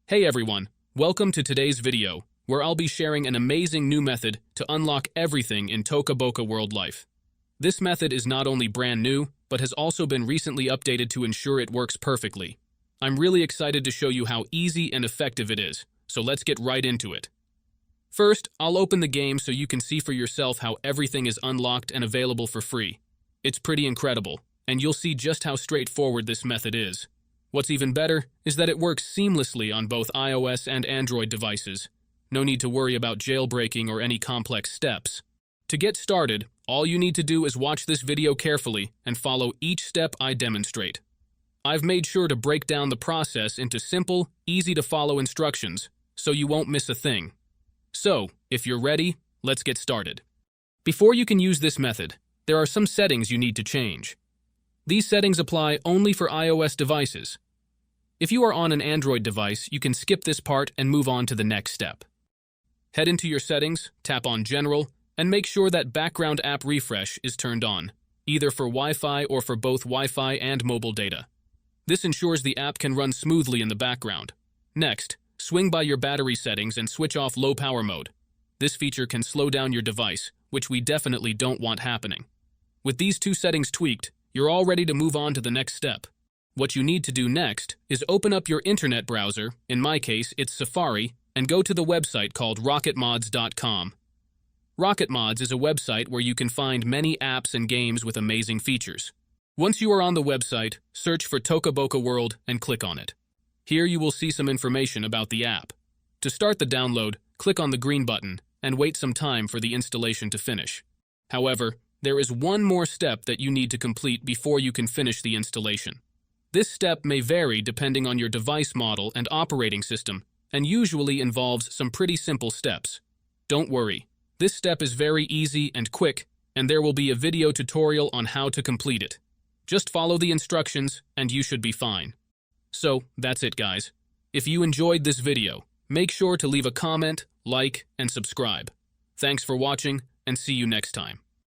Hey everyone, welcome to today's video, where I'll be sharing an amazing new method to unlock everything in Toca World Life. This method is not only brand new, but has also been recently updated to ensure it works perfectly. I'm really excited to show you how easy and effective it is, so let's get right into it. First, I'll open the game so you can see for yourself how everything is unlocked and available for free. It's pretty incredible, and you'll see just how straightforward this method is. What's even better is that it works seamlessly on both iOS and Android devices. No need to worry about jailbreaking or any complex steps. To get started, all you need to do is watch this video carefully and follow each step I demonstrate. I've made sure to break down the process into simple, easy-to-follow instructions, so you won't miss a thing. So, if you're ready, let's get started. Before you can use this method, there are some settings you need to change. These settings apply only for iOS devices. If you are on an Android device, you can skip this part and move on to the next step. Head into your settings, tap on General, and make sure that Background App Refresh is turned on, either for Wi-Fi or for both Wi-Fi and mobile data. This ensures the app can run smoothly in the background. Next, swing by your battery settings and switch off low power mode. This feature can slow down your device, which we definitely don't want happening. With these two settings tweaked, you're all ready to move on to the next step. What you need to do next is open up your internet browser, in my case it's Safari, and go to the website called rocketmods.com. Rocketmods is a website where you can find many apps and games with amazing features. Once you are on the website, search for Toca World and click on it. Here you will see some information about the app. To start the download, click on the green button and wait some time for the installation to finish. However, there is one more step that you need to complete before you can finish the installation. This step may vary depending on your device model and operating system, and usually involves some pretty simple steps. Don't worry, this step is very easy and quick, and there will be a video tutorial on how to complete it. Just follow the instructions and you should be fine. So, that's it guys. If you enjoyed this video, make sure to leave a comment, like, and subscribe. Thanks for watching, and see you next time.